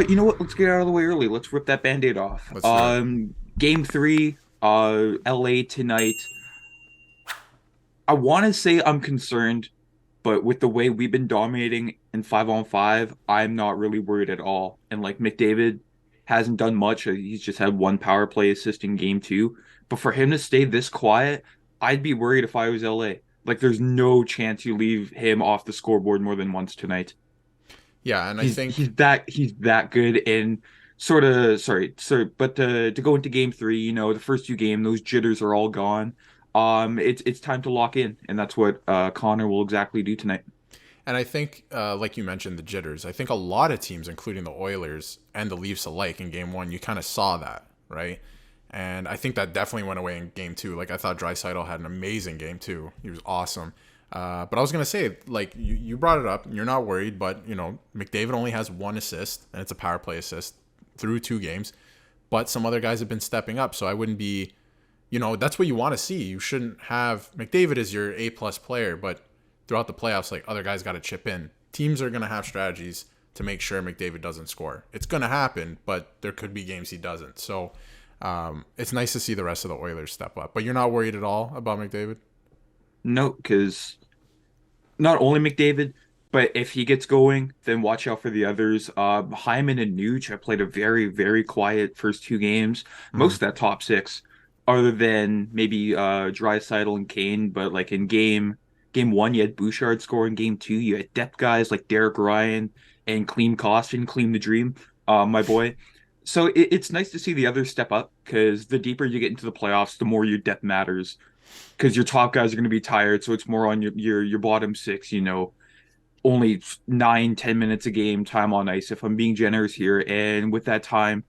You know what? Let's get out of the way early. Let's rip that Band-Aid off. Let's do it. Game three, LA tonight. I want to say I'm concerned, but with the way we've been dominating in 5-on-5, I'm not really worried at all. And like McDavid hasn't done much. He's just had one power play assist in game two. But for him to stay this quiet, I'd be worried if I was LA. Like, there's no chance you leave him off the scoreboard more than once tonight. Yeah, and I He's think that good in sort of sorry, but to go into game three, the first two game, those jitters are all gone. It's time to lock in, and that's what Connor will exactly do tonight. like you mentioned, the jitters. I think a lot of teams, including the Oilers and the Leafs alike, in Game One, you kind of saw that, right? And I think that definitely went away in Game Two. Like I thought, Draisaitl had an amazing Game Two. He was awesome. But I was gonna say, like you brought it up, and you're not worried, but McDavid only has one assist, and it's a power play assist through two games. But some other guys have been stepping up, so I wouldn't be, that's what you want to see. You shouldn't have McDavid as your A+ player, but throughout the playoffs, like other guys got to chip in. Teams are gonna have strategies to make sure McDavid doesn't score. It's gonna happen, but there could be games he doesn't. So it's nice to see the rest of the Oilers step up. But you're not worried at all about McDavid? No, because not only McDavid, but if he gets going, then watch out for the others. Hyman and Nuge have played a very, very quiet first two games. Most Mm-hmm. of that top six, other than maybe Draisaitl and Kane. But like in game one, you had Bouchard scoring. Game two, you had depth guys like Derek Ryan and Clean Costin, Clean the Dream, my boy. So it's nice to see the others step up because the deeper you get into the playoffs, the more your depth matters because your top guys are going to be tired. So it's more on your bottom six. Only 9-10 minutes a game time on ice. If I'm being generous here, and with that time,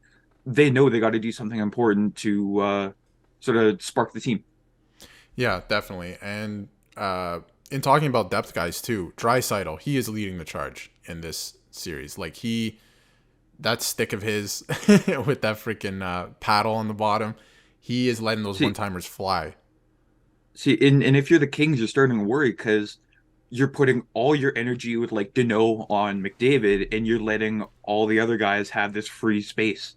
they know they got to do something important to sort of spark the team. Yeah, definitely. And in talking about depth guys too, Draisaitl, he is leading the charge in this series. Like that stick of his with that freaking paddle on the bottom, he is letting those one See, timers fly. and if you're the Kings, you're starting to worry because you're putting all your energy with like Deneau on McDavid, and you're letting all the other guys have this free space.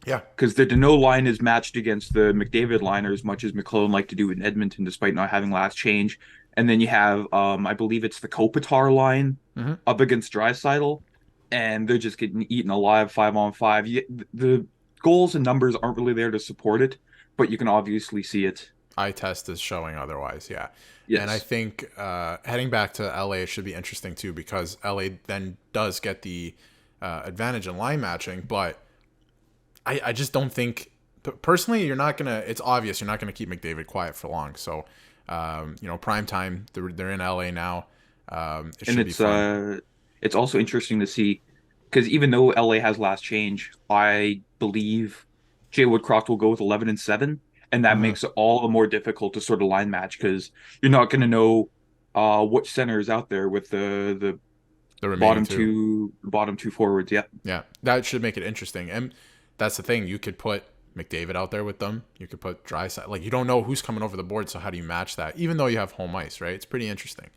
Yeah. Because the Deneau line is matched against the McDavid liner as much as McLellan liked to do in Edmonton, despite not having last change. And then you have, I believe it's the Kopitar line Mm-hmm. up against Draisaitl, and they're just getting eaten alive 5-on-5. The goals and numbers aren't really there to support it, but you can obviously see it. Eye test is showing otherwise. Yeah. And I Yes. think heading back to LA should be interesting too because LA then does get the advantage in line matching, but I just don't think personally you're not gonna. It's obvious you're not gonna keep McDavid quiet for long. So, prime time. They're in LA now. It And should be fun. it's also interesting to see because even though LA has last change, I believe Jay Woodcroft will go with 11-7, and that Hmm. makes it all the more difficult to sort of line match because you're not going to know which center is out there with the The remaining two. bottom two forwards. Yep. Yeah, that should make it interesting. And that's the thing. You could put McDavid out there with them. You could put Drysdale. Like you don't know who's coming over the board. So how do you match that? Even though you have home ice, right? It's pretty interesting.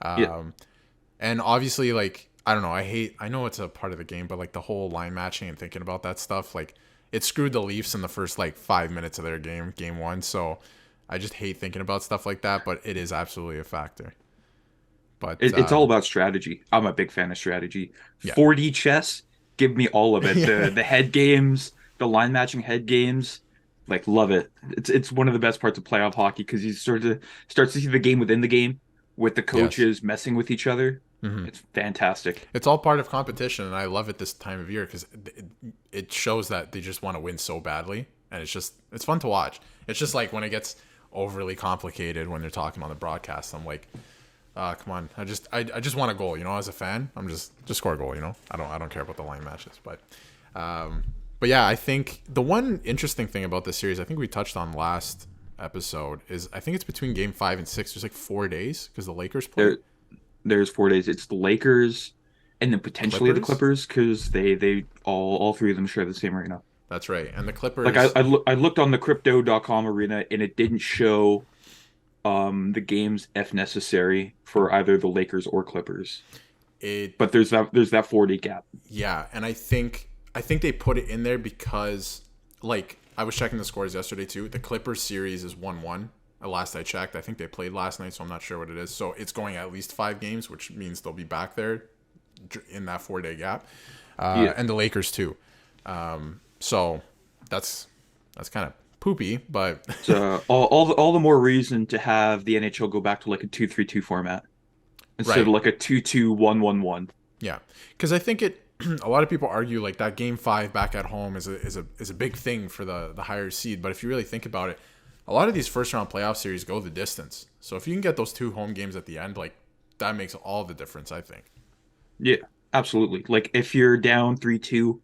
Yeah. Um, And obviously, like, I don't know, I know it's a part of the game, but like the whole line matching and thinking about that stuff, like it screwed the Leafs in the first like 5 minutes of their game one. So I just hate thinking about stuff like that, but it is absolutely a factor. But It's all about strategy. I'm a big fan of strategy. yeah. 4D chess, give me all of it. Yeah. The head games, the line matching head games, like love it. It's one of the best parts of playoff hockey because you sort of starts to see the game within the game with the Yes. coaches messing with each other. Hmm. It's fantastic. It's all part of competition, and I love it this time of year because it shows that they just want to win so badly, and it's fun to watch. It's just like when it gets overly complicated when they're talking on the broadcast. I'm like, come on, I just want a goal. As a fan, I'm just score a goal. I don't care about the line matches, but yeah, I think the one interesting thing about this series, I think we touched on last episode, is I think it's between game 5 and 6. There's like 4 days because the Lakers play There, there's 4 days. It's the Lakers and then potentially the Clippers. Clippers because they all three of them share the same arena. That's right, and the Like Clippers. I looked on the crypto.com arena and it didn't show the games if necessary for either the Lakers or Clippers. It But there's that 4D gap. Yeah, and I think I think they put it in there because, like, I was checking the scores yesterday too. The Clippers series is 1-1. Last I checked, I think they played last night, so I'm not sure what it is. So it's going at least 5 games, which means they'll be back there in that 4-day gap. And the Lakers too. So that's kind of poopy, but So all the more reason to have the NHL go back to like a 2-3-2 format instead of right. like a 2-2-1-1-1. Yeah, because I think it. A lot of people argue like that Game 5 back at home is a big thing for the higher seed. But if you really think about it, a lot of these first round playoff series go the distance. So if you can get those 2 home games at the end, like that makes all the difference, I think. Yeah, absolutely. Like if you're down 3-2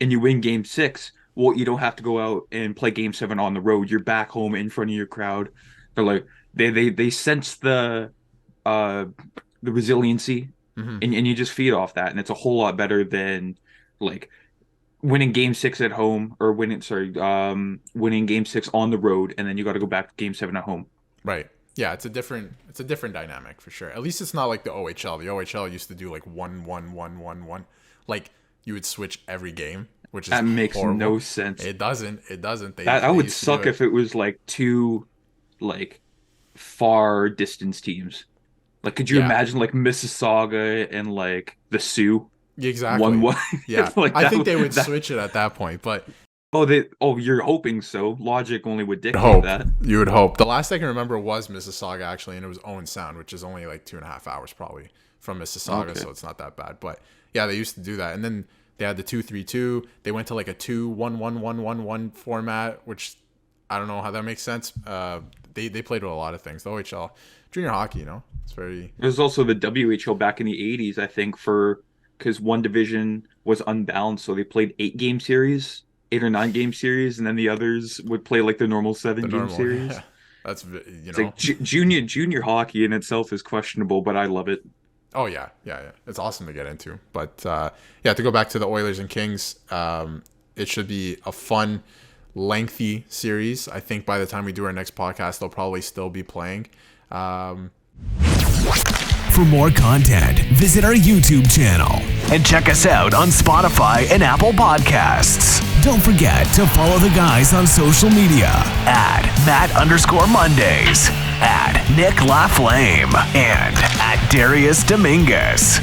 and you win game 6, well, you don't have to go out and play game 7 on the road. You're back home in front of your crowd. They're like they sense uh the resiliency, Hmm. and you just feed off that, and it's a whole lot better than like winning game 6 at home, or winning game 6 on the road, and then you got to go back to game 7 at home. Right. Yeah, it's a different dynamic for sure. At least it's not like the OHL. The OHL used to do like 1-1-1-1-1. Like you would switch every game, which is That makes horrible. no sense. It doesn't. It doesn't. That They would used to do suck it. if it was like two like far distance teams. Like, could you Yeah. imagine like Mississauga and like the Sioux one Exactly. one? Yeah. Like I that, think they would that. switch it at that point, but Oh, you're hoping so. Logic only would dictate hope. that. You would hope. The last I can remember was Mississauga actually, and it was Owen Sound, which is only like 2.5 hours probably from Mississauga, Okay. so it's not that bad. But yeah, they used to do that. And then they had the 2-3-2. They went to like a 2-1-1-1-1-1 format, which I don't know how that makes sense. They played with a lot of things. The OHL, junior hockey, it's very There's also the WHL back in the 80s, I think, for because one division was unbalanced, so they played 8 game series, 8 or 9 game series, and then the others would play like the normal seven the game normal. series. Yeah. That's It's like junior hockey in itself is questionable, but I love it. Oh yeah. It's awesome to get into. But yeah, to go back to the Oilers and Kings, it should be a fun, lengthy series. I think by the time we do our next podcast, they'll probably still be playing. For more content, visit our YouTube channel and check us out on Spotify and Apple Podcasts. Don't forget to follow the guys on social media at Matt_Mondays, at Nick LaFlame, and at Darius Dominguez.